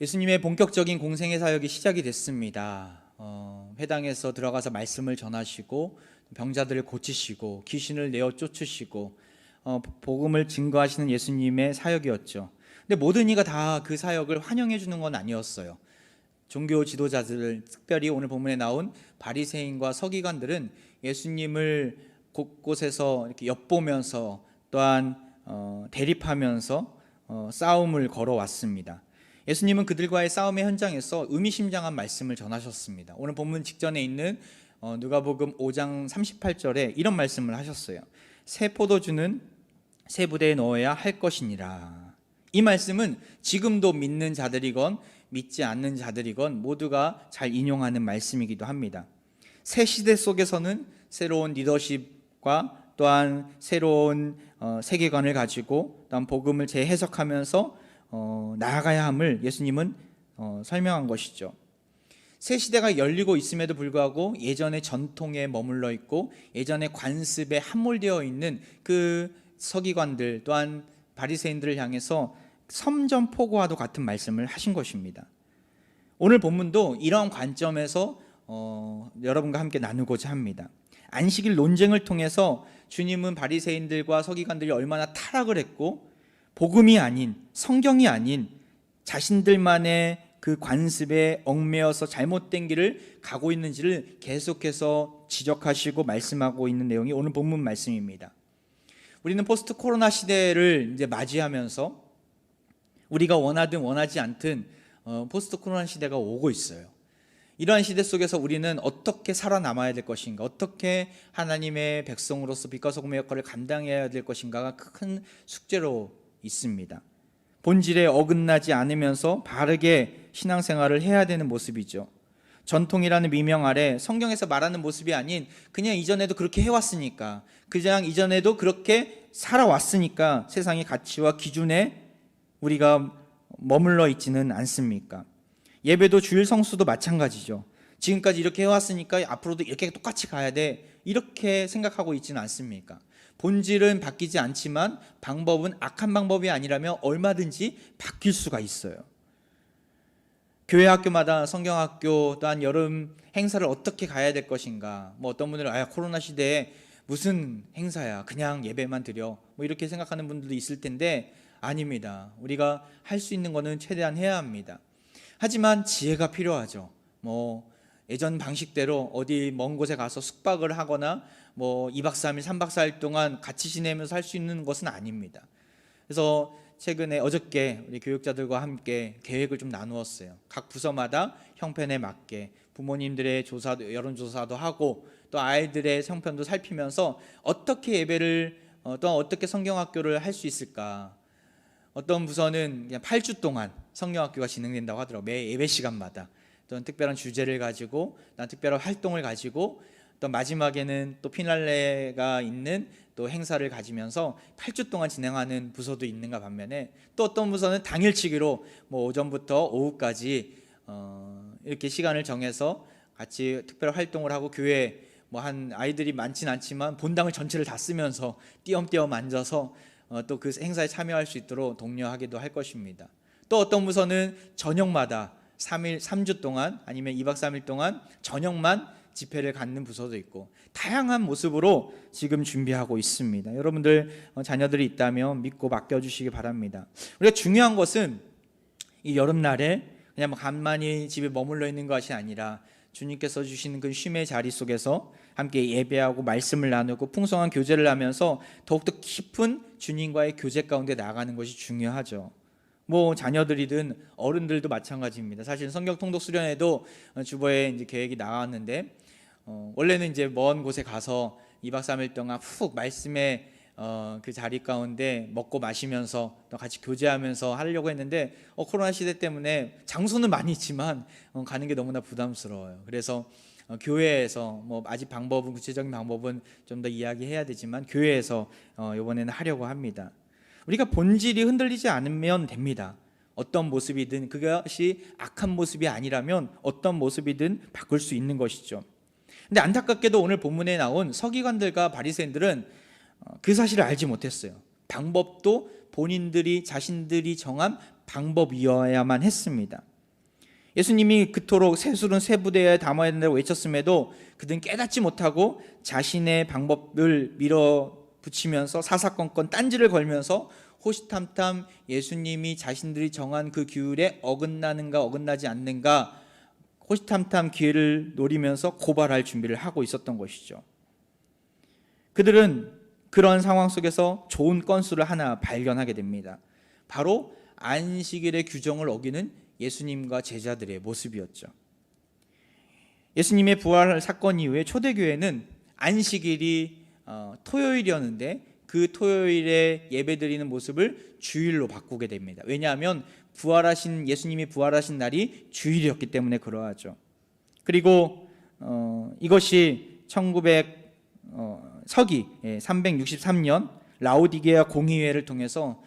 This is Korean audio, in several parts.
예수님의 본격적인 공생의 사역이 시작이 됐습니다. 회당에서 들어가서 말씀을 전하시고 병자들을 고치시고 귀신을 내어 쫓으시고 복음을 증거하시는 예수님의 사역이었죠. 근데 모든 이가 다 그 사역을 환영해 주는 건 아니었어요. 종교 지도자들, 특별히 오늘 본문에 나온 바리새인과 서기관들은 예수님을 곳곳에서 이렇게 엿보면서 또한 대립하면서 싸움을 걸어왔습니다. 예수님은 그들과의 싸움의 현장에서 의미심장한 말씀을 전하셨습니다. 오늘 본문 직전에 있는 누가복음 5장 38절에 이런 말씀을 하셨어요. 새 포도주는 새 부대에 넣어야 할 것이니라. 이 말씀은 지금도 믿는 자들이건 믿지 않는 자들이건 모두가 잘 인용하는 말씀이기도 합니다. 새 시대 속에서는 새로운 리더십과 또한 새로운 세계관을 가지고 또한 복음을 재해석하면서 나아가야 함을 예수님은 설명한 것이죠. 새 시대가 열리고 있음에도 불구하고 예전의 전통에 머물러 있고 예전의 관습에 함몰되어 있는 그 서기관들 또한 바리새인들을 향해서 섬전포고와도 같은 말씀을 하신 것입니다. 오늘 본문도 이러한 관점에서 여러분과 함께 나누고자 합니다. 안식일 논쟁을 통해서 주님은 바리새인들과 서기관들이 얼마나 타락을 했고 복음이 아닌, 성경이 아닌 자신들만의 그 관습에 얽매여서 잘못된 길을 가고 있는지를 계속해서 지적하시고 말씀하고 있는 내용이 오늘 본문 말씀입니다. 우리는 포스트 코로나 시대를 이제 맞이하면서 우리가 원하든 원하지 않든 포스트 코로나 시대가 오고 있어요. 이러한 시대 속에서 우리는 어떻게 살아남아야 될 것인가, 어떻게 하나님의 백성으로서 빛과 소금의 역할을 감당해야 될 것인가가 큰 숙제로 있습니다. 본질에 어긋나지 않으면서 바르게 신앙생활을 해야 되는 모습이죠. 전통이라는 미명 아래 성경에서 말하는 모습이 아닌 그냥 이전에도 그렇게 해왔으니까, 그냥 이전에도 그렇게 살아왔으니까 세상의 가치와 기준에 우리가 머물러 있지는 않습니까? 예배도 주일 성수도 마찬가지죠. 지금까지 이렇게 해왔으니까 앞으로도 이렇게 똑같이 가야 돼, 이렇게 생각하고 있지는 않습니까? 본질은 바뀌지 않지만 방법은 악한 방법이 아니라면 얼마든지 바뀔 수가 있어요. 교회 학교마다 성경학교 또한 여름 행사를 어떻게 가야 될 것인가, 어떤 분들은 코로나 시대에 무슨 행사야, 그냥 예배만 드려, 이렇게 생각하는 분들도 있을 텐데 아닙니다. 우리가 할 수 있는 거는 최대한 해야 합니다. 하지만 지혜가 필요하죠. 예전 방식대로 어디 먼 곳에 가서 숙박을 하거나 2박 3일, 3박 4일 동안 같이 지내면서 할 수 있는 것은 아닙니다. 그래서 최근에 어저께 우리 교육자들과 함께 계획을 좀 나누었어요. 각 부서마다 형편에 맞게 부모님들의 조사도, 여론조사도 하고 또 아이들의 형편도 살피면서 어떻게 예배를 또한 어떻게 성경학교를 할 수 있을까. 어떤 부서는 그냥 8주 동안 성경학교가 진행된다고 하더라고요. 매 예배 시간마다 또는 특별한 주제를 가지고 특별한 활동을 가지고 또 마지막에는 또 피날레가 있는 또 행사를 가지면서 8주 동안 진행하는 부서도 있는가 반면에, 또 어떤 부서는 당일치기로 오전부터 오후까지 이렇게 시간을 정해서 같이 특별한 활동을 하고 교회 한 아이들이 많진 않지만 본당을 전체를 다 쓰면서 띄엄띄엄 앉아서 또 그 행사에 참여할 수 있도록 독려하기도 할 것입니다. 또 어떤 부서는 저녁마다 3주 동안 아니면 2박 3일 동안 저녁만 집회를 갖는 부서도 있고 다양한 모습으로 지금 준비하고 있습니다. 여러분들 자녀들이 있다면 믿고 맡겨주시기 바랍니다. 우리가 중요한 것은 이 여름날에 그냥 가만히 집에 머물러 있는 것이 아니라 주님께서 주시는 그 쉼의 자리 속에서 함께 예배하고 말씀을 나누고 풍성한 교제를 하면서 더욱더 깊은 주님과의 교제 가운데 나아가는 것이 중요하죠. 자녀들이든 어른들도 마찬가지입니다. 사실 성경 통독 수련회도 주보에 이제 계획이 나왔는데 원래는 이제 먼 곳에 가서 2박 3일 동안 훅 말씀의 그 자리 가운데 먹고 마시면서 또 같이 교제하면서 하려고 했는데 코로나 시대 때문에 장소는 많이 있지만 가는 게 너무나 부담스러워요. 그래서 교회에서 아직 방법은, 구체적인 방법은 좀 더 이야기해야 되지만 교회에서 이번에는 하려고 합니다. 우리가 본질이 흔들리지 않으면 됩니다. 어떤 모습이든, 그것이 악한 모습이 아니라면 어떤 모습이든 바꿀 수 있는 것이죠. 근데 안타깝게도 오늘 본문에 나온 서기관들과 바리새인들은 그 사실을 알지 못했어요. 방법도 본인들이 자신들이 정한 방법이어야만 했습니다. 예수님이 그토록 새술은 새 부대에 담아야 된다고 외쳤음에도 그들은 깨닫지 못하고 자신의 방법을 밀어붙이면서 사사건건 딴지를 걸면서 호시탐탐 예수님이 자신들이 정한 그 규율에 어긋나는가 어긋나지 않는가 호시탐탐 기회를 노리면서 고발할 준비를 하고 있었던 것이죠. 그들은 그런 상황 속에서 좋은 건수를 하나 발견하게 됩니다. 바로 안식일의 규정을 어기는 예수님과 제자들의 모습이었죠. 예수님의 부활 사건 이후에 초대교회는 안식일이 토요일이었는데 그 토요일에 예배드리는 모습을 주일로 바꾸게 됩니다. 왜냐하면 예수님이 부활하신 날이 주일이었기 때문에 그러하죠. 그리고 이것이 1900 서기 363년 라오디게아 공의회를 통해서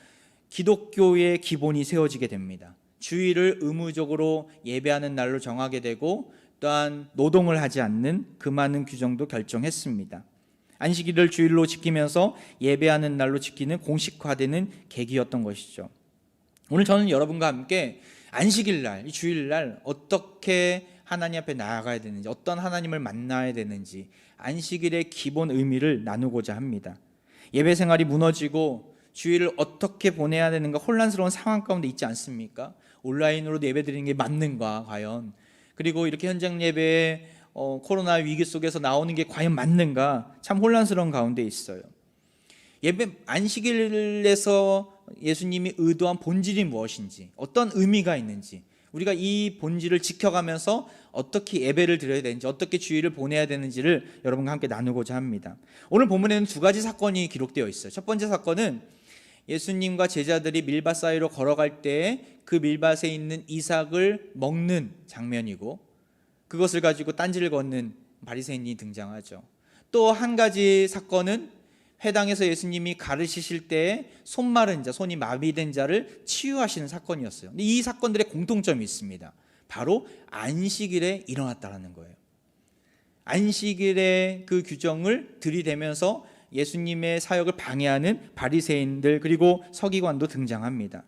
기독교의 기본이 세워지게 됩니다. 주일을 의무적으로 예배하는 날로 정하게 되고 또한 노동을 하지 않는 그 많은 규정도 결정했습니다. 안식일을 주일로 지키면서 예배하는 날로 지키는 공식화되는 계기였던 것이죠. 오늘 저는 여러분과 함께 안식일날, 이 주일날 어떻게 하나님 앞에 나아가야 되는지, 어떤 하나님을 만나야 되는지 안식일의 기본 의미를 나누고자 합니다. 예배 생활이 무너지고 주일을 어떻게 보내야 되는가 혼란스러운 상황 가운데 있지 않습니까? 온라인으로 예배드리는 게 맞는가 과연? 그리고 이렇게 현장 예배에 코로나 위기 속에서 나오는 게 과연 맞는가? 참 혼란스러운 가운데 있어요. 예배 안식일에서 예수님이 의도한 본질이 무엇인지, 어떤 의미가 있는지, 우리가 이 본질을 지켜가면서 어떻게 예배를 드려야 되는지, 어떻게 주일을 보내야 되는지를 여러분과 함께 나누고자 합니다. 오늘 본문에는 두 가지 사건이 기록되어 있어요. 첫 번째 사건은 예수님과 제자들이 밀밭 사이로 걸어갈 때 그 밀밭에 있는 이삭을 먹는 장면이고, 그것을 가지고 딴지를 걷는 바리새인이 등장하죠. 또 한 가지 사건은 회당에서 예수님이 가르치실 때 손 마른 자, 손이 마비된 자를 치유하시는 사건이었어요. 근데 이 사건들의 공통점이 있습니다. 바로 안식일에 일어났다는 거예요. 안식일의 그 규정을 들이대면서 예수님의 사역을 방해하는 바리새인들 그리고 서기관도 등장합니다.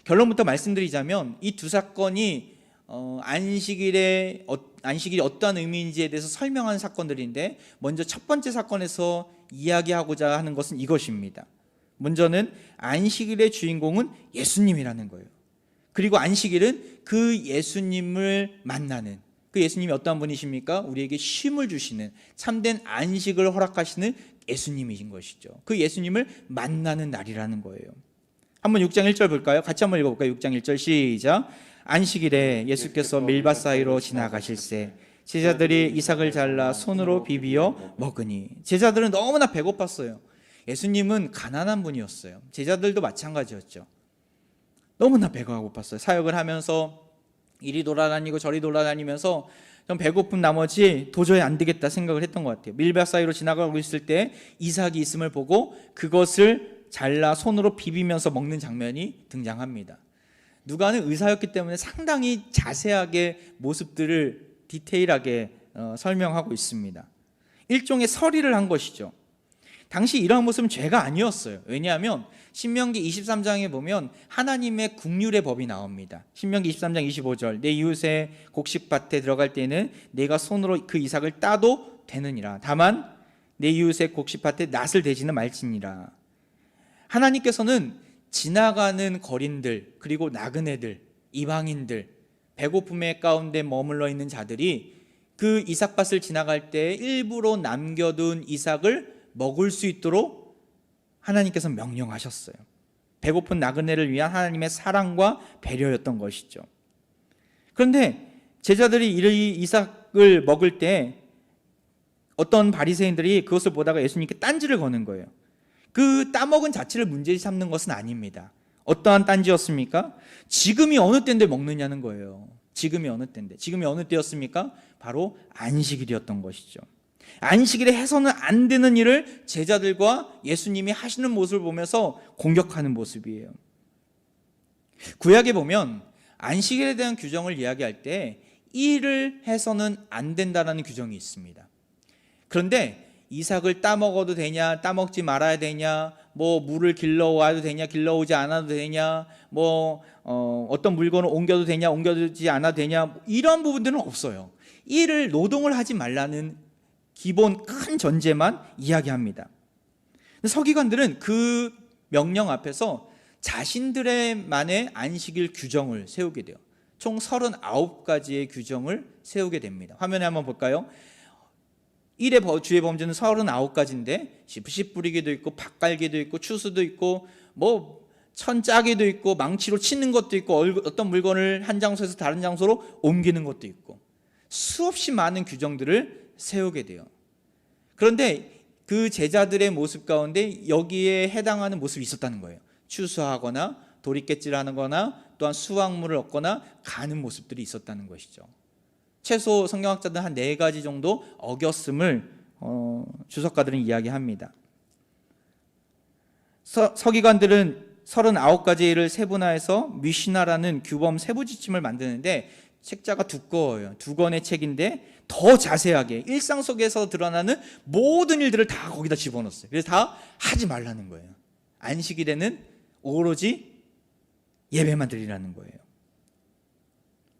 결론부터 말씀드리자면 이 두 사건이 안식일이 어떠한 의미인지에 대해서 설명하는 사건들인데, 먼저 첫 번째 사건에서 이야기하고자 하는 것은 이것입니다. 먼저는 안식일의 주인공은 예수님이라는 거예요. 그리고 안식일은 그 예수님을 만나는, 그 예수님이 어떠한 분이십니까? 우리에게 쉼을 주시는, 참된 안식을 허락하시는 예수님이신 것이죠. 그 예수님을 만나는 날이라는 거예요. 한번 6장 1절 볼까요? 같이 한번 읽어볼까요? 6장 1절 시작. 안식일에 예수께서 밀밭 사이로 지나가실새 제자들이 이삭을 잘라 손으로 비비어 먹으니. 제자들은 너무나 배고팠어요. 예수님은 가난한 분이었어요. 제자들도 마찬가지였죠. 너무나 배가 고팠어요. 사역을 하면서 이리 돌아다니고 저리 돌아다니면서 좀 배고픈 나머지 도저히 안 되겠다 생각을 했던 것 같아요. 밀밭 사이로 지나가고 있을 때 이삭이 있음을 보고 그것을 잘라 손으로 비비면서 먹는 장면이 등장합니다. 누가는 의사였기 때문에 상당히 자세하게 모습들을 디테일하게 설명하고 있습니다. 일종의 서리를 한 것이죠. 당시 이러한 모습은 죄가 아니었어요. 왜냐하면 신명기 23장에 보면 하나님의 국률의 법이 나옵니다. 신명기 23장 25절 내 이웃의 곡식밭에 들어갈 때는 내가 손으로 그 이삭을 따도 되느니라. 다만 내 이웃의 곡식밭에 낫을 대지는 말지니라. 하나님께서는 지나가는 거린들 그리고 나그네들, 이방인들, 배고픔의 가운데 머물러 있는 자들이 그 이삭밭을 지나갈 때 일부러 남겨둔 이삭을 먹을 수 있도록 하나님께서 명령하셨어요. 배고픈 나그네를 위한 하나님의 사랑과 배려였던 것이죠. 그런데 제자들이 이 이삭을 먹을 때 어떤 바리새인들이 그것을 보다가 예수님께 딴지를 거는 거예요. 그 따먹은 자체를 문제 삼는 것은 아닙니다. 어떠한 딴지였습니까? 지금이 어느 때인데 먹느냐는 거예요. 지금이 어느 때인데. 지금이 어느 때였습니까? 바로 안식일이었던 것이죠. 안식일에 해서는 안 되는 일을 제자들과 예수님이 하시는 모습을 보면서 공격하는 모습이에요. 구약에 보면 안식일에 대한 규정을 이야기할 때 일을 해서는 안 된다라는 규정이 있습니다. 그런데 이삭을 따먹어도 되냐, 따먹지 말아야 되냐, 뭐 물을 길러와도 되냐, 길러오지 않아도 되냐, 뭐 어떤 물건을 옮겨도 되냐, 옮겨두지 않아도 되냐, 이런 부분들은 없어요. 일을, 노동을 하지 말라는 기본 큰 전제만 이야기합니다. 서기관들은 그 명령 앞에서 자신들만의 안식일 규정을 세우게 돼요. 총 39가지의 규정을 세우게 됩니다. 화면에 한번 볼까요? 일의 주의 범죄는 39가지인데 씨 뿌리기도 있고 밭갈기도 있고 추수도 있고 뭐 천짜기도 있고 망치로 치는 것도 있고 어떤 물건을 한 장소에서 다른 장소로 옮기는 것도 있고 수없이 많은 규정들을 세우게 돼요. 그런데 그 제자들의 모습 가운데 여기에 해당하는 모습이 있었다는 거예요. 추수하거나 도리깨질하는 거나 또한 수확물을 얻거나 가는 모습들이 있었다는 것이죠. 최소 성경학자들은 한 4가지 정도 어겼음을 주석가들은 이야기합니다. 서기관들은 39가지를 세분화해서 미시나라는 규범 세부지침을 만드는데 책자가 두꺼워요. 2권의 책인데 더 자세하게 일상 속에서 드러나는 모든 일들을 다 거기다 집어넣었어요. 그래서 다 하지 말라는 거예요. 안식일에는 오로지 예배만 드리라는 거예요.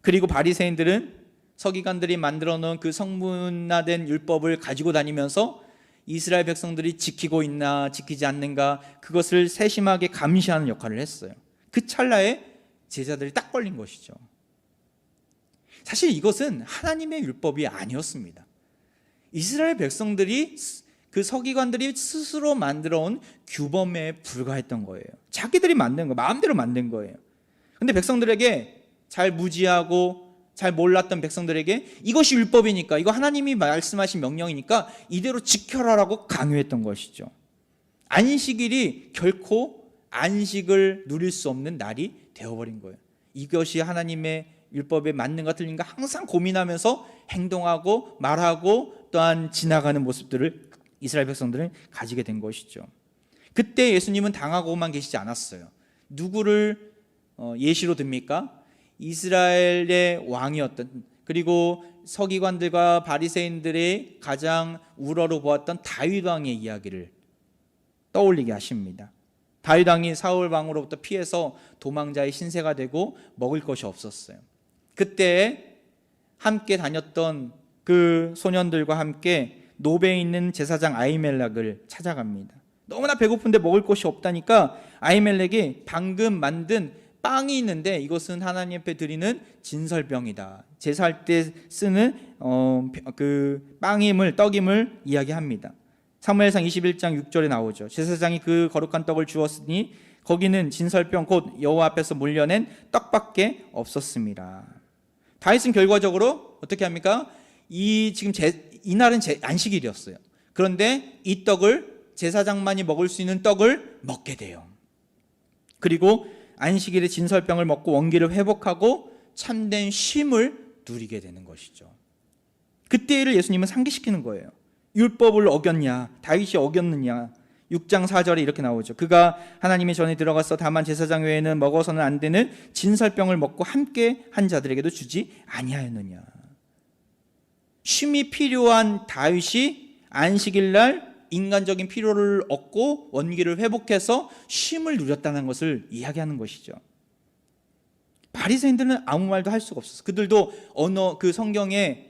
그리고 바리새인들은 서기관들이 만들어 놓은 그 성문화된 율법을 가지고 다니면서 이스라엘 백성들이 지키고 있나 지키지 않는가 그것을 세심하게 감시하는 역할을 했어요. 그 찰나에 제자들이 딱 걸린 것이죠. 사실 이것은 하나님의 율법이 아니었습니다. 이스라엘 백성들이 그 서기관들이 스스로 만들어 온 규범에 불과했던 거예요. 자기들이 만든 거, 마음대로 만든 거예요. 근데 백성들에게 잘 무지하고 잘 몰랐던 백성들에게 이것이 율법이니까, 이거 하나님이 말씀하신 명령이니까 이대로 지켜라라고 강요했던 것이죠. 안식일이 결코 안식을 누릴 수 없는 날이 되어버린 거예요. 이것이 하나님의 율법에 맞는가 틀린가 항상 고민하면서 행동하고 말하고 또한 지나가는 모습들을 이스라엘 백성들은 가지게 된 것이죠. 그때 예수님은 당하고만 계시지 않았어요. 누구를 예시로 듭니까? 이스라엘의 왕이었던, 그리고 서기관들과 바리새인들의 가장 우러러 보았던 다윗 왕의 이야기를 떠올리게 하십니다. 다윗 왕이 사울 왕으로부터 피해서 도망자의 신세가 되고 먹을 것이 없었어요. 그때 함께 다녔던 그 소년들과 함께 노베에 있는 제사장 아히멜렉을 찾아갑니다. 너무나 배고픈데 먹을 것이 없다니까 아히멜렉이 방금 만든 빵이 있는데 이것은 하나님 앞에 드리는 진설병이다. 제사할 때 쓰는 그 빵임을, 떡임을 이야기합니다. 사무엘상 21장 6절에 나오죠. 제사장이 그 거룩한 떡을 주었으니 거기는 진설병 곧 여호와 앞에서 몰려낸 떡밖에 없었습니다. 다윗은 결과적으로 어떻게 합니까? 이날은 안식일이었어요. 그런데 이 떡을, 제사장만이 먹을 수 있는 떡을 먹게 돼요. 그리고 안식일에 진설병을 먹고 원기를 회복하고 참된 쉼을 누리게 되는 것이죠. 그때 일을 예수님은 상기시키는 거예요. 율법을 어겼냐, 다윗이 어겼느냐. 6장 4절에 이렇게 나오죠. 그가 하나님의 전에 들어가서 다만 제사장 외에는 먹어서는 안 되는 진설병을 먹고 함께 한 자들에게도 주지 아니하였느냐. 쉼이 필요한 다윗이 안식일날 인간적인 필요를 얻고 원기를 회복해서 쉼을 누렸다는 것을 이야기하는 것이죠. 바리새인들은 아무 말도 할 수가 없었어요. 그들도 그 성경에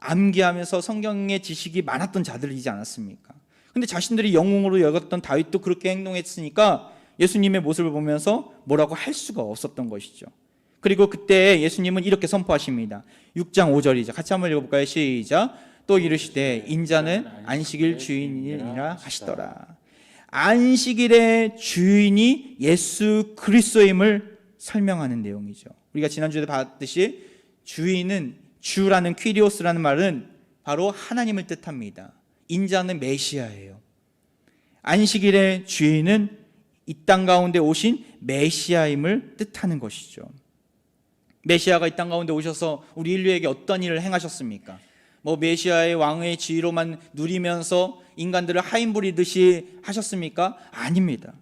암기하면서 성경의 지식이 많았던 자들이지 않았습니까? 근데 자신들이 영웅으로 여겼던 다윗도 그렇게 행동했으니까 예수님의 모습을 보면서 뭐라고 할 수가 없었던 것이죠. 그리고 그때 예수님은 이렇게 선포하십니다. 6장 5절이죠. 같이 한번 읽어볼까요? 시작. 또 이르시되 인자는 안식일 주인이라 하시더라. 안식일의 주인이 예수 그리스도임을 설명하는 내용이죠. 우리가 지난주에 봤듯이 주인은, 주라는 퀴리오스라는 말은 바로 하나님을 뜻합니다. 인자는 메시아예요. 안식일의 주인은 이 땅 가운데 오신 메시아임을 뜻하는 것이죠. 메시아가 이 땅 가운데 오셔서 우리 인류에게 어떤 일을 행하셨습니까? 메시아의 왕의 지위로만 누리면서 인간들을 하인 부리듯이 하셨습니까? 아닙니다.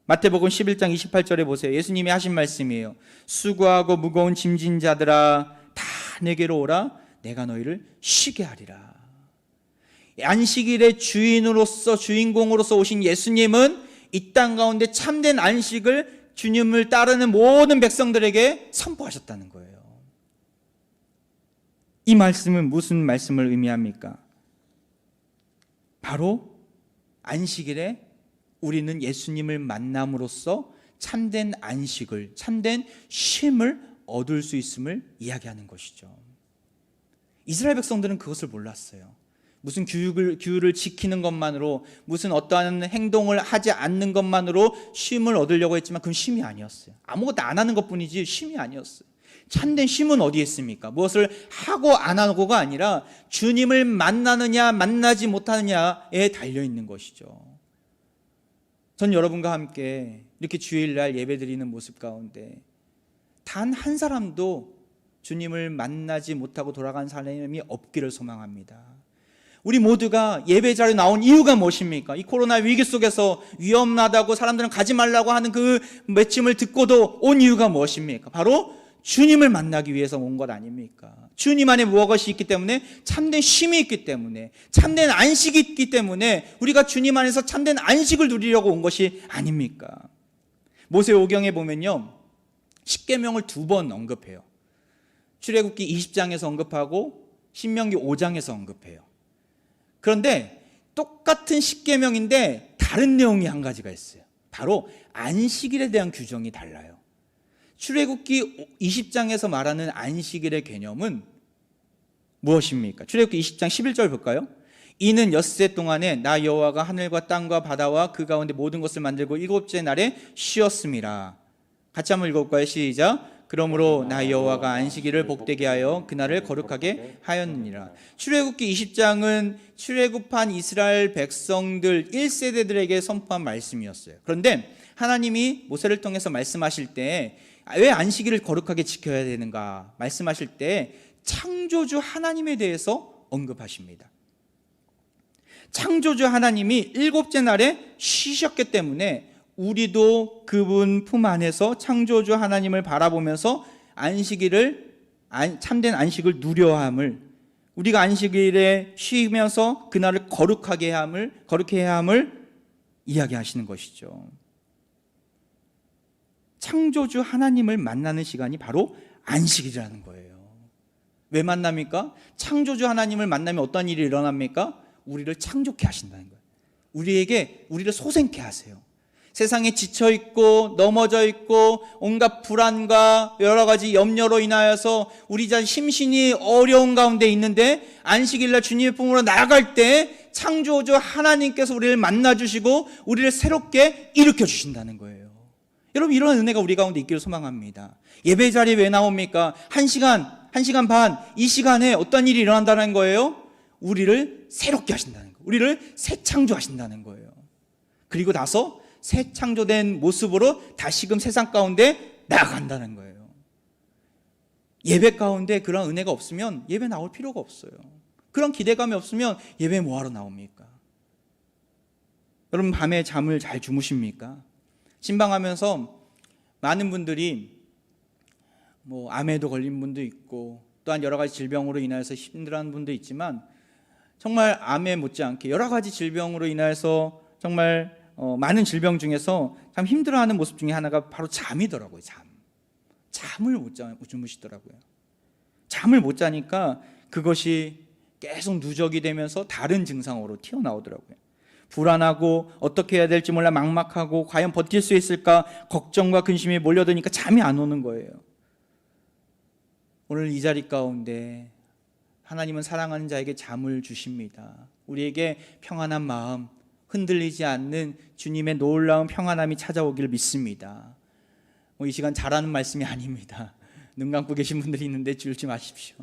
마태복음 11장 28절에 보세요. 예수님이 하신 말씀이에요. 수고하고 무거운 짐진 자들아 다 내게로 오라. 내가 너희를 쉬게 하리라. 안식일의 주인으로서 주인공으로서 오신 예수님은 이 땅 가운데 참된 안식을 주님을 따르는 모든 백성들에게 선포하셨다는 거예요. 이 말씀은 무슨 말씀을 의미합니까? 바로 안식일에 우리는 예수님을 만남으로써 참된 안식을, 참된 쉼을 얻을 수 있음을 이야기하는 것이죠. 이스라엘 백성들은 그것을 몰랐어요. 무슨 규율을 지키는 것만으로, 무슨 어떠한 행동을 하지 않는 것만으로 쉼을 얻으려고 했지만 그건 쉼이 아니었어요. 아무것도 안 하는 것뿐이지 쉼이 아니었어요. 참된 쉼은 어디에 있습니까? 무엇을 하고 안 하고가 아니라 주님을 만나느냐 만나지 못하느냐에 달려있는 것이죠. 전 여러분과 함께 이렇게 주일날 예배드리는 모습 가운데 단 한 사람도 주님을 만나지 못하고 돌아간 사람이 없기를 소망합니다. 우리 모두가 예배 자리에 나온 이유가 무엇입니까? 이 코로나 위기 속에서 위험하다고 사람들은 가지 말라고 하는 그 외침을 듣고도 온 이유가 무엇입니까? 바로 주님을 만나기 위해서 온 것 아닙니까? 주님 안에 무엇이 있기 때문에, 참된 쉼이 있기 때문에, 참된 안식이 있기 때문에 우리가 주님 안에서 참된 안식을 누리려고 온 것이 아닙니까? 모세오경에 보면요, 십계명을 2번 언급해요. 출애굽기 20장에서 언급하고 신명기 5장에서 언급해요. 그런데 똑같은 십계명인데 다른 내용이 한 가지가 있어요. 바로 안식일에 대한 규정이 달라요. 출애굽기 20장에서 말하는 안식일의 개념은 무엇입니까? 출애굽기 20장 11절 볼까요? 이는 엿새 동안에 나 여호와가 하늘과 땅과 바다와 그 가운데 모든 것을 만들고 일곱째 날에 쉬었음이라. 같이 한번 읽어볼까요? 시작. 그러므로 나 여호와가 안식일을 복되게 하여 그날을 거룩하게 하였느니라. 출애굽기 20장은 출애굽한 이스라엘 백성들 1세대들에게 선포한 말씀이었어요. 그런데 하나님이 모세를 통해서 말씀하실 때 왜 안식일을 거룩하게 지켜야 되는가 말씀하실 때 창조주 하나님에 대해서 언급하십니다. 창조주 하나님이 일곱째 날에 쉬셨기 때문에 우리도 그분 품 안에서 창조주 하나님을 바라보면서 안식일을, 참된 안식을 누려야 함을, 우리가 안식일에 쉬면서 그날을 거룩하게 해야 함을 이야기하시는 것이죠. 창조주 하나님을 만나는 시간이 바로 안식일이라는 거예요. 왜 만납니까? 창조주 하나님을 만나면 어떤 일이 일어납니까? 우리를 창조케 하신다는 거예요. 우리를 소생케 하세요. 세상에 지쳐있고 넘어져 있고 온갖 불안과 여러 가지 염려로 인하여서 우리 자신 심신이 어려운 가운데 있는데 안식일날 주님의 품으로 나아갈 때 창조주 하나님께서 우리를 만나주시고 우리를 새롭게 일으켜 주신다는 거예요. 여러분, 이런 은혜가 우리 가운데 있기를 소망합니다. 예배 자리에 왜 나옵니까? 1시간 반, 이 시간에 어떤 일이 일어난다는 거예요? 우리를 새롭게 하신다는 거예요. 우리를 새 창조하신다는 거예요. 그리고 나서 새 창조된 모습으로 다시금 세상 가운데 나아간다는 거예요. 예배 가운데 그런 은혜가 없으면 예배 나올 필요가 없어요. 그런 기대감이 없으면 예배 뭐하러 나옵니까? 여러분, 밤에 잠을 잘 주무십니까? 신방하면서 많은 분들이 암에도 걸린 분도 있고 또한 여러 가지 질병으로 인해서 힘들어하는 분도 있지만 정말 암에 못지않게 여러 가지 질병으로 인해서 정말 많은 질병 중에서 참 힘들어하는 모습 중에 하나가 바로 잠이더라고요. 잠을 못 주무시더라고요. 잠을 못 자니까 그것이 계속 누적이 되면서 다른 증상으로 튀어나오더라고요. 불안하고 어떻게 해야 될지 몰라 막막하고 과연 버틸 수 있을까 걱정과 근심이 몰려드니까 잠이 안 오는 거예요. 오늘 이 자리 가운데 하나님은 사랑하는 자에게 잠을 주십니다. 우리에게 평안한 마음, 흔들리지 않는 주님의 놀라운 평안함이 찾아오기를 믿습니다. 이 시간 잘하는 말씀이 아닙니다. 눈 감고 계신 분들이 있는데 줄지 마십시오.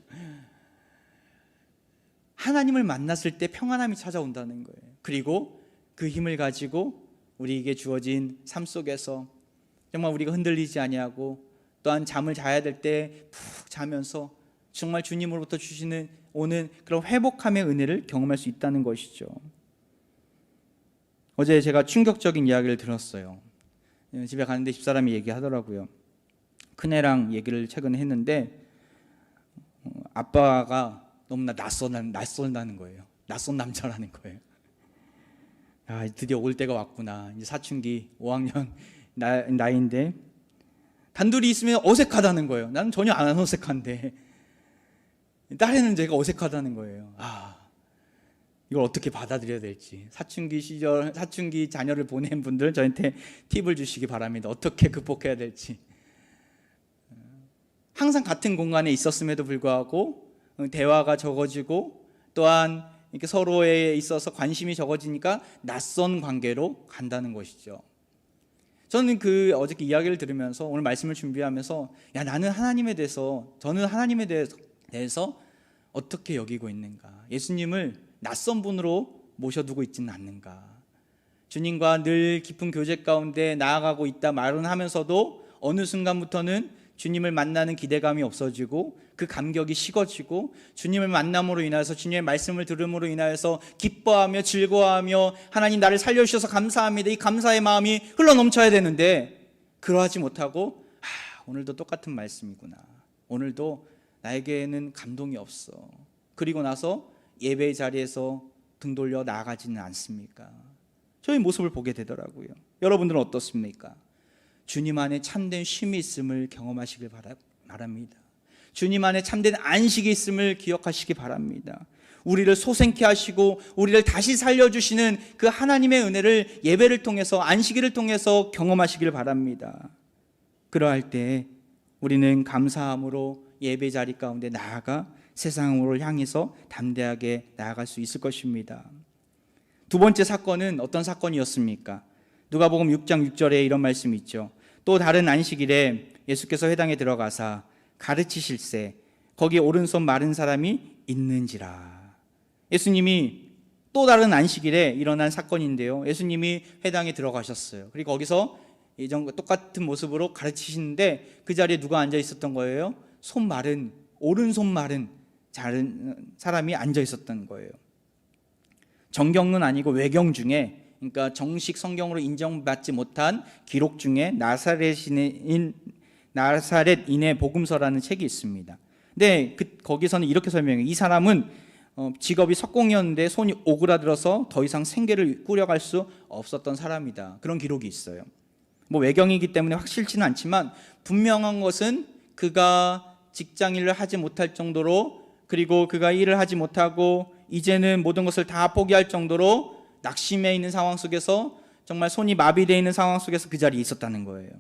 하나님을 만났을 때 평안함이 찾아온다는 거예요. 그리고 그 힘을 가지고 우리에게 주어진 삶 속에서 정말 우리가 흔들리지 아니하고 또한 잠을 자야 될 때 푹 자면서 정말 주님으로부터 주시는 오는 그런 회복함의 은혜를 경험할 수 있다는 것이죠. 어제 제가 충격적인 이야기를 들었어요. 집에 가는데 집사람이 얘기하더라고요. 큰애랑 얘기를 최근에 했는데 아빠가 너무나 낯선다는 거예요. 낯선 남자라는 거예요. 아, 드디어 올 때가 왔구나. 이제 사춘기 5학년 나이인데 단둘이 있으면 어색하다는 거예요. 나는 전혀 안 어색한데 딸에는 제가 어색하다는 거예요. 아, 이걸 어떻게 받아들여야 될지. 사춘기 시절, 사춘기 자녀를 보낸 분들 저한테 팁을 주시기 바랍니다. 어떻게 극복해야 될지. 항상 같은 공간에 있었음에도 불구하고 대화가 적어지고 또한 이렇게 서로에 있어서 관심이 적어지니까 낯선 관계로 간다는 것이죠. 저는 어저께 이야기를 들으면서 오늘 말씀을 준비하면서 저는 하나님에 대해서 어떻게 여기고 있는가? 예수님을 낯선 분으로 모셔두고 있지는 않는가? 주님과 늘 깊은 교제 가운데 나아가고 있다 말은 하면서도 어느 순간부터는 주님을 만나는 기대감이 없어지고 그 감격이 식어지고 주님을 만남으로 인하여서 주님의 말씀을 들음으로 인하여서 기뻐하며 즐거워하며 하나님 나를 살려주셔서 감사합니다, 이 감사의 마음이 흘러넘쳐야 되는데 그러하지 못하고 오늘도 똑같은 말씀이구나, 오늘도 나에게는 감동이 없어, 그리고 나서 예배의 자리에서 등 돌려 나아가지는 않습니까? 저희 모습을 보게 되더라고요. 여러분들은 어떻습니까? 주님 안에 참된 쉼이 있음을 경험하시길 바랍니다. 주님 안에 참된 안식이 있음을 기억하시기 바랍니다. 우리를 소생케 하시고 우리를 다시 살려주시는 그 하나님의 은혜를 예배를 통해서, 안식일을 통해서 경험하시길 바랍니다. 그러할 때 우리는 감사함으로 예배 자리 가운데 나아가 세상으로 향해서 담대하게 나아갈 수 있을 것입니다. 두 번째 사건은 어떤 사건이었습니까? 누가복음 6장 6절에 이런 말씀이 있죠. 또 다른 안식일에 예수께서 회당에 들어가사 가르치실세 거기 오른손 마른 사람이 있는지라. 예수님이 또 다른 안식일에 일어난 사건인데요, 예수님이 회당에 들어가셨어요. 그리고 거기서 똑같은 모습으로 가르치시는데 그 자리에 누가 앉아 있었던 거예요? 오른손 마른 사람이 앉아 있었던 거예요. 정경은 아니고 외경 중에, 그러니까 정식 성경으로 인정받지 못한 기록 중에 나사렛인의 복음서라는 책이 있습니다. 근데 거기서는 이렇게 설명해요. 이 사람은 직업이 석공이었는데 손이 오그라들어서 더 이상 생계를 꾸려갈 수 없었던 사람이다, 그런 기록이 있어요. 외경이기 때문에 확실치는 않지만 분명한 것은 그가 직장일을 하지 못할 정도로, 그리고 그가 일을 하지 못하고 이제는 모든 것을 다 포기할 정도로 낙심해 있는 상황 속에서, 정말 손이 마비되어 있는 상황 속에서 그 자리에 있었다는 거예요.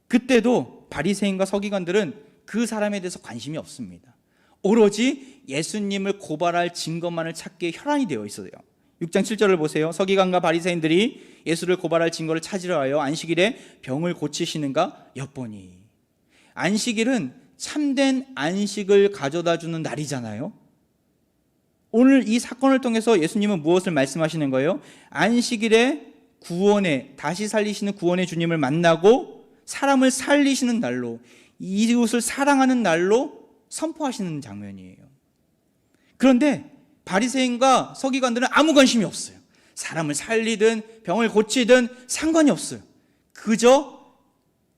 그때도 바리새인과 서기관들은 그 사람에 대해서 관심이 없습니다. 오로지 예수님을 고발할 증거만을 찾기에 혈안이 되어 있어요. 6장 7절을 보세요. 서기관과 바리새인들이 예수를 고발할 증거를 찾으려 하여 안식일에 병을 고치시는가 엿보니. 안식일은 참된 안식을 가져다 주는 날이잖아요. 오늘 이 사건을 통해서 예수님은 무엇을 말씀하시는 거예요? 안식일에 다시 살리시는 구원의 주님을 만나고 사람을 살리시는 날로, 이웃을 사랑하는 날로 선포하시는 장면이에요. 그런데 바리새인과 서기관들은 아무 관심이 없어요. 사람을 살리든 병을 고치든 상관이 없어요. 그저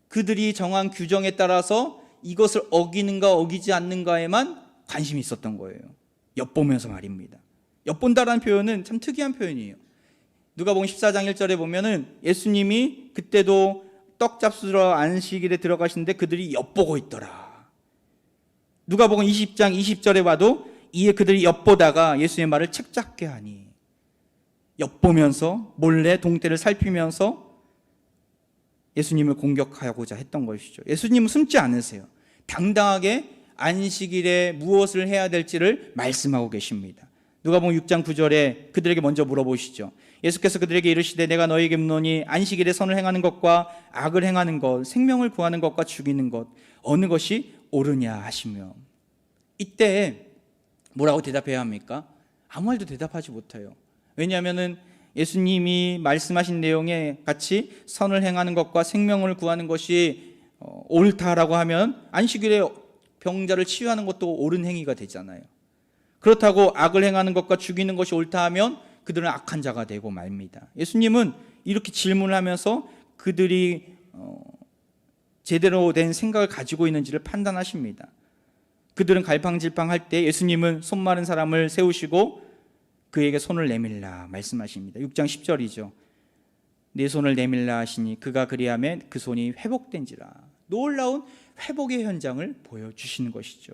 그들이 정한 규정에 따라서 이것을 어기는가 어기지 않는가에만 관심이 있었던 거예요. 엿보면서 말입니다. 엿본다라는 표현은 참 특이한 표현이에요. 누가복음 14장 1절에 보면은 예수님이 그때도 떡 잡수러 안식일에 들어가시는데 그들이 엿보고 있더라. 누가복음 20장 20절에 봐도 이에 그들이 엿보다가 예수의 말을 책잡게 하니, 엿보면서 몰래 동태를 살피면서 예수님을 공격하고자 했던 것이죠. 예수님은 숨지 않으세요. 당당하게 안식일에 무엇을 해야 될지를 말씀하고 계십니다. 누가복음 6장 9절에 그들에게 먼저 물어보시죠. 예수께서 그들에게 이르시되 내가 너희에게 묻노니 안식일에 선을 행하는 것과 악을 행하는 것, 생명을 구하는 것과 죽이는 것 어느 것이 옳으냐 하시며, 이때 뭐라고 대답해야 합니까? 아무 말도 대답하지 못해요. 왜냐하면 예수님이 말씀하신 내용에 같이 선을 행하는 것과 생명을 구하는 것이 옳다라고 하면 안식일에 병자를 치유하는 것도 옳은 행위가 되잖아요. 그렇다고 악을 행하는 것과 죽이는 것이 옳다 하면 그들은 악한 자가 되고 말입니다. 예수님은 이렇게 질문을 하면서 그들이 제대로 된 생각을 가지고 있는지를 판단하십니다. 그들은 갈팡질팡할 때 예수님은 손 마른 사람을 세우시고 그에게 손을 내밀라 말씀하십니다. 6장 10절이죠. 내 손을 내밀라 하시니 그가 그리하면 그 손이 회복된지라. 놀라운 회복의 현장을 보여주시는 것이죠.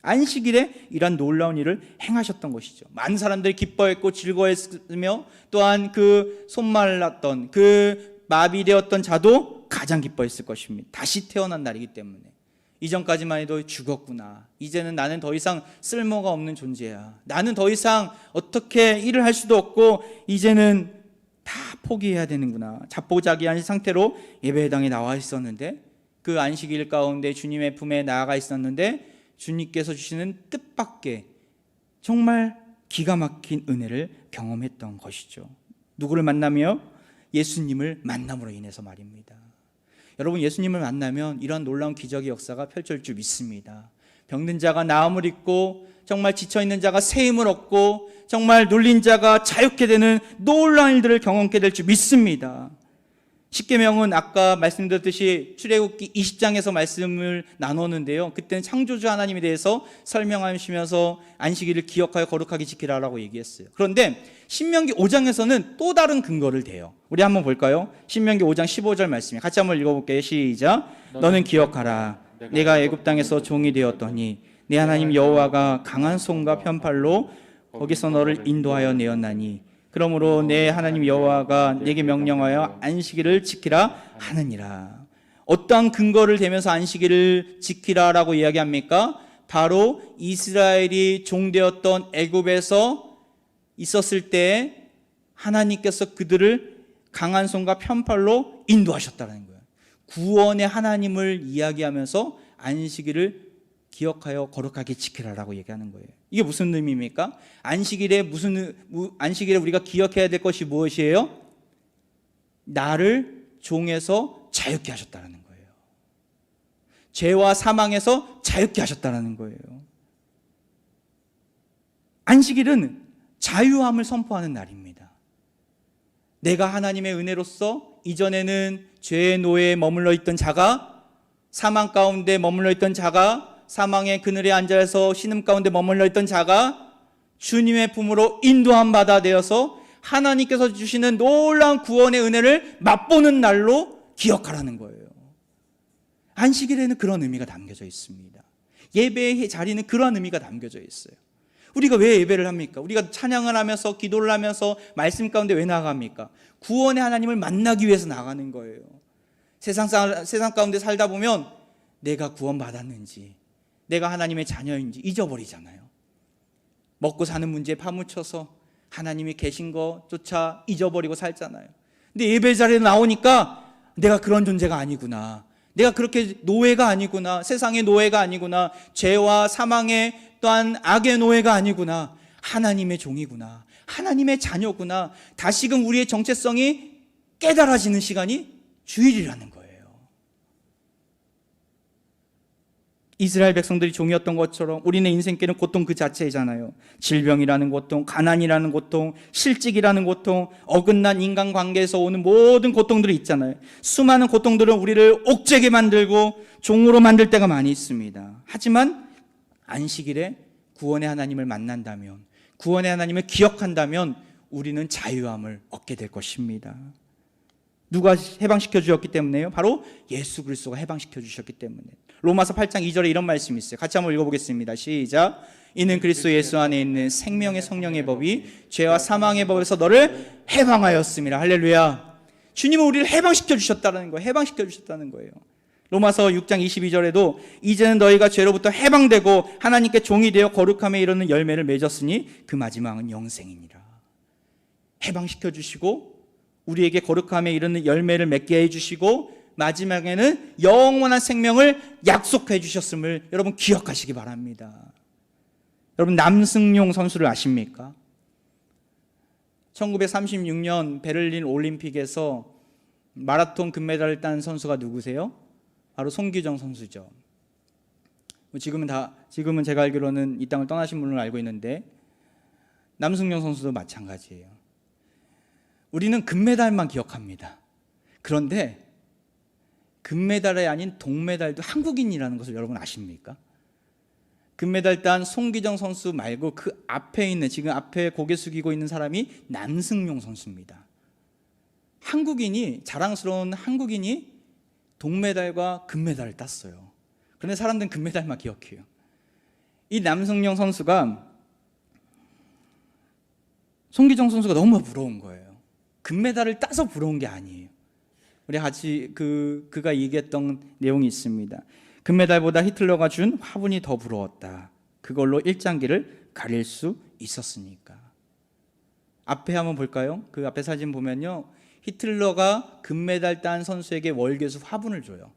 안식일에 이런 놀라운 일을 행하셨던 것이죠. 많은 사람들이 기뻐했고 즐거워했으며 또한 그 손말랐던 그 마비되었던 자도 가장 기뻐했을 것입니다. 다시 태어난 날이기 때문에. 이전까지만 해도 죽었구나. 이제는 나는 더 이상 쓸모가 없는 존재야. 나는 더 이상 어떻게 일을 할 수도 없고 이제는 다 포기해야 되는구나. 자포자기한 상태로 예배당에 나와 있었는데 그 안식일 가운데 주님의 품에 나아가 있었는데 주님께서 주시는 뜻밖의 정말 기가 막힌 은혜를 경험했던 것이죠. 누구를 만나며? 예수님을 만남으로 인해서 말입니다. 여러분, 예수님을 만나면 이런 놀라운 기적의 역사가 펼쳐질 줄 믿습니다. 병든 자가 나음을 입고 정말 지쳐있는 자가 새 힘을 얻고 정말 눌린 자가 자유케 되는 놀라운 일들을 경험하게 될 줄 믿습니다. 십계명은 아까 말씀드렸듯이 출애굽기 20장에서 말씀을 나눴는데요. 그때는 창조주 하나님에 대해서 설명하시면서 안식일을 기억하여 거룩하게 지키라라고 얘기했어요. 그런데 신명기 5장에서는 또 다른 근거를 대요. 우리 한번 볼까요? 신명기 5장 15절 말씀이에요. 같이 한번 읽어볼게요. 시작. 너는 기억하라. 내가 애굽 땅에서 종이 되었더니 내 하나님 여호와가 강한 손과 편팔로 거기서 너를 인도하여 내었나니 그러므로 내 하나님 여호와가 내게 명령하여 안식일을 지키라 하느니라. 어떠한 근거를 대면서 안식일을 지키라라고 이야기합니까? 바로 이스라엘이 종되었던 애굽에서 있었을 때 하나님께서 그들을 강한 손과 편팔로 인도하셨다는 거예요. 구원의 하나님을 이야기하면서 안식일을 기억하여 거룩하게 지키라라고 얘기하는 거예요. 이게 무슨 의미입니까? 안식일에 우리가 기억해야 될 것이 무엇이에요? 나를 종에서 자유케 하셨다는 거예요. 죄와 사망에서 자유케 하셨다는 거예요. 안식일은 자유함을 선포하는 날입니다. 내가 하나님의 은혜로서 이전에는 죄의 노예에 머물러 있던 자가, 사망 가운데 머물러 있던 자가, 사망의 그늘에 앉아서 신음 가운데 머물러 있던 자가 주님의 품으로 인도함 받아 되어서 하나님께서 주시는 놀라운 구원의 은혜를 맛보는 날로 기억하라는 거예요. 안식일에는 그런 의미가 담겨져 있습니다. 예배의 자리는 그런 의미가 담겨져 있어요. 우리가 왜 예배를 합니까? 우리가 찬양을 하면서 기도를 하면서 말씀 가운데 왜 나아갑니까? 구원의 하나님을 만나기 위해서 나가는 거예요. 세상 가운데 살다 보면 내가 구원받았는지 내가 하나님의 자녀인지 잊어버리잖아요. 먹고 사는 문제에 파묻혀서 하나님이 계신 것조차 잊어버리고 살잖아요. 근데 예배 자리에 나오니까 내가 그런 존재가 아니구나. 내가 그렇게 노예가 아니구나. 세상의 노예가 아니구나. 죄와 사망의 또한 악의 노예가 아니구나. 하나님의 종이구나. 하나님의 자녀구나. 다시금 우리의 정체성이 깨달아지는 시간이 주일이라는 거예요. 이스라엘 백성들이 종이었던 것처럼 우리는 인생길은 고통 그 자체잖아요. 질병이라는 고통, 가난이라는 고통, 실직이라는 고통, 어긋난 인간관계에서 오는 모든 고통들이 있잖아요. 수많은 고통들은 우리를 옥죄게 만들고 종으로 만들 때가 많이 있습니다. 하지만 안식일에 구원의 하나님을 만난다면, 구원의 하나님을 기억한다면 우리는 자유함을 얻게 될 것입니다. 누가 해방시켜 주셨기 때문에요? 바로 예수 그리스도가 해방시켜 주셨기 때문에. 로마서 8장 2절에 이런 말씀이 있어요. 같이 한번 읽어보겠습니다. 시작. 이는 그리스도 예수 안에 있는 생명의 성령의 법이 죄와 사망의 법에서 너를 해방하였습니다. 할렐루야. 주님은 우리를 해방시켜 주셨다는 거예요. 해방시켜 주셨다는 거예요. 로마서 6장 22절에도 이제는 너희가 죄로부터 해방되고 하나님께 종이 되어 거룩함에 이르는 열매를 맺었으니 그 마지막은 영생이니라. 해방시켜 주시고 우리에게 거룩함에 이르는 열매를 맺게 해주시고 마지막에는 영원한 생명을 약속해 주셨음을 여러분 기억하시기 바랍니다. 여러분 남승용 선수를 아십니까? 1936년 베를린 올림픽에서 마라톤 금메달을 딴 선수가 누구세요? 바로 송규정 선수죠. 지금은 제가 알기로는 이 땅을 떠나신 분을 알고 있는데 남승용 선수도 마찬가지예요. 우리는 금메달만 기억합니다. 그런데 금메달이 아닌 동메달도 한국인이라는 것을 여러분 아십니까? 금메달 딴 송기정 선수 말고 그 앞에 있는, 지금 앞에 고개 숙이고 있는 사람이 남승용 선수입니다. 한국인이, 자랑스러운 한국인이 동메달과 금메달을 땄어요. 그런데 사람들은 금메달만 기억해요. 이 남승용 선수가, 송기정 선수가 너무 부러운 거예요. 금메달을 따서 부러운 게 아니에요. 우리 같이 그가 얘기했던 내용이 있습니다. 금메달보다 히틀러가 준 화분이 더 부러웠다. 그걸로 일장기를 가릴 수 있었으니까. 앞에 한번 볼까요? 그 앞에 사진 보면요, 히틀러가 금메달 딴 선수에게 월계수 화분을 줘요.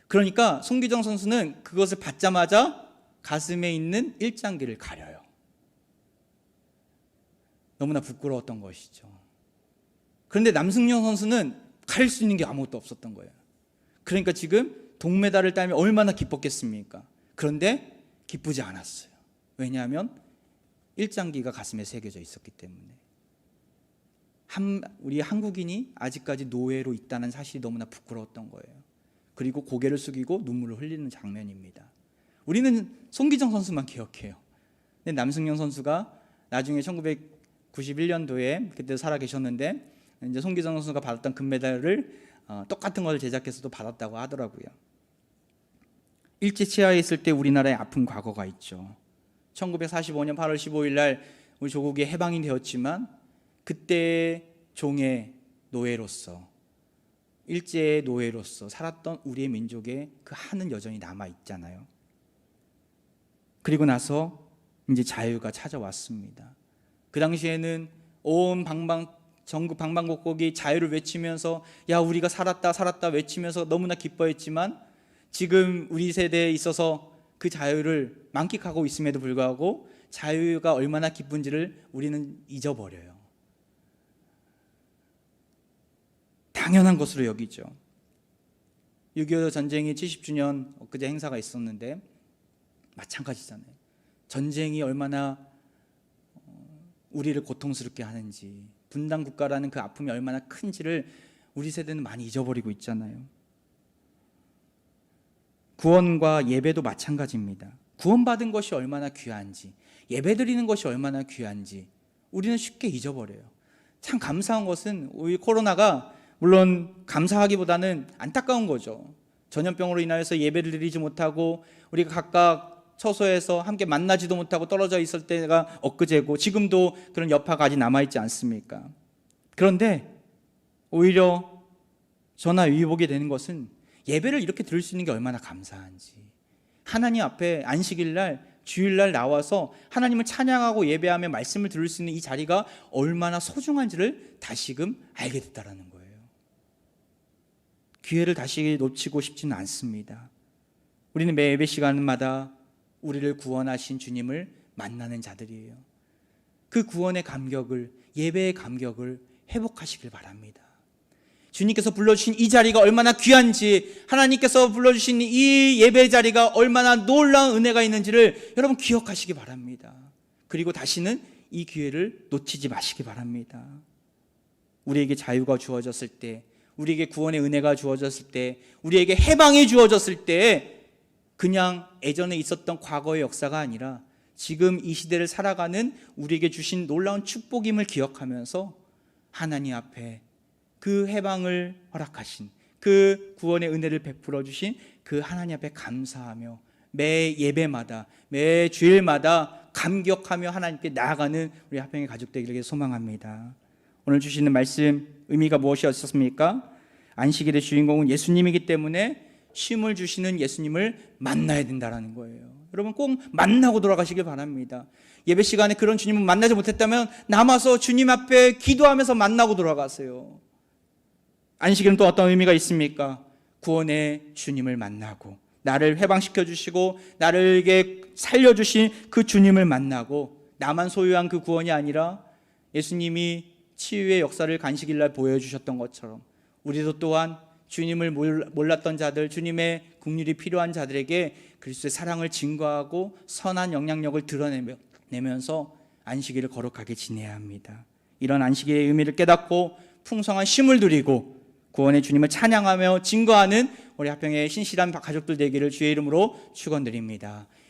그러니까 송기정 선수는 그것을 받자마자 가슴에 있는 일장기를 가려요. 너무나 부끄러웠던 것이죠. 그런데 남승용 선수는 가릴 수 있는 게 아무것도 없었던 거예요. 그러니까 지금 동메달을 따면 얼마나 기뻤겠습니까? 그런데 기쁘지 않았어요. 왜냐하면 일장기가 가슴에 새겨져 있었기 때문에. 우리 한국인이 아직까지 노예로 있다는 사실이 너무나 부끄러웠던 거예요. 그리고 고개를 숙이고 눈물을 흘리는 장면입니다. 우리는 송기정 선수만 기억해요. 근데 남승용 선수가 나중에 1991년도에 그때 살아 계셨는데, 이제 송기정 선수가 받았던 금메달을 똑같은 걸 제작해서 또 받았다고 하더라고요. 일제 치하에 있을 때 우리나라에 아픈 과거가 있죠. 1945년 8월 15일 날 우리 조국이 해방이 되었지만, 그때 종의 노예로서, 일제의 노예로서 살았던 우리의 민족의 그 한은 여전히 남아 있잖아요. 그리고 나서 이제 자유가 찾아왔습니다. 그 당시에는 온 전국 방방곡곡이 자유를 외치면서, 야, 우리가 살았다 외치면서 너무나 기뻐했지만, 지금 우리 세대에 있어서 그 자유를 만끽하고 있음에도 불구하고 자유가 얼마나 기쁜지를 우리는 잊어버려요. 당연한 것으로 여기죠. 6.25 전쟁이 70주년 엊그제 행사가 있었는데 마찬가지잖아요. 전쟁이 얼마나 우리를 고통스럽게 하는지, 분단 국가라는 그 아픔이 얼마나 큰지를 우리 세대는 많이 잊어버리고 있잖아요. 구원과 예배도 마찬가지입니다. 구원받은 것이 얼마나 귀한지, 예배드리는 것이 얼마나 귀한지 우리는 쉽게 잊어버려요. 참 감사한 것은 우리 코로나가, 물론 감사하기보다는 안타까운 거죠. 전염병으로 인하여서 예배를 드리지 못하고 우리가 각각 처소에서 함께 만나지도 못하고 떨어져 있을 때가 엊그제고, 지금도 그런 여파가 아직 남아있지 않습니까? 그런데 오히려 저나 유의보게 되는 것은 예배를 이렇게 들을 수 있는 게 얼마나 감사한지, 하나님 앞에 안식일날, 주일날 나와서 하나님을 찬양하고 예배하며 말씀을 들을 수 있는 이 자리가 얼마나 소중한지를 다시금 알게 됐다는 거예요. 기회를 다시 놓치고 싶지는 않습니다. 우리는 매 예배 시간마다 우리를 구원하신 주님을 만나는 자들이에요. 그 구원의 감격을, 예배의 감격을 회복하시길 바랍니다. 주님께서 불러주신 이 자리가 얼마나 귀한지, 하나님께서 불러주신 이 예배 자리가 얼마나 놀라운 은혜가 있는지를 여러분 기억하시기 바랍니다. 그리고 다시는 이 기회를 놓치지 마시기 바랍니다. 우리에게 자유가 주어졌을 때, 우리에게 구원의 은혜가 주어졌을 때, 우리에게 해방이 주어졌을 때, 그냥 예전에 있었던 과거의 역사가 아니라 지금 이 시대를 살아가는 우리에게 주신 놀라운 축복임을 기억하면서 하나님 앞에 그 해방을 허락하신, 그 구원의 은혜를 베풀어 주신 그 하나님 앞에 감사하며 매 예배마다, 매 주일마다 감격하며 하나님께 나아가는 우리 화평의 가족 되기를 소망합니다. 오늘 주시는 말씀 의미가 무엇이었습니까? 안식일의 주인공은 예수님이기 때문에 쉼을 주시는 예수님을 만나야 된다는 거예요. 여러분 꼭 만나고 돌아가시길 바랍니다. 예배 시간에 그런 주님을 만나지 못했다면 남아서 주님 앞에 기도하면서 만나고 돌아가세요. 안식일은 또 어떤 의미가 있습니까? 구원의 주님을 만나고, 나를 회방시켜 주시고 나를게 살려주신 그 주님을 만나고, 나만 소유한 그 구원이 아니라 예수님이 치유의 역사를 안식일날 보여주셨던 것처럼 우리도 또한 주님을 몰랐던 자들, 주님의 긍휼이 필요한 자들에게 그리스도의 사랑을 증거하고 선한 영향력을 드러내면서 안식일을 거룩하게 지내야 합니다. 이런 안식일의 의미를 깨닫고 풍성한 쉼을 누리고 구원의 주님을 찬양하며 증거하는 우리 화평의 신실한 가족들 되기를 주의 이름으로 축원드립니다.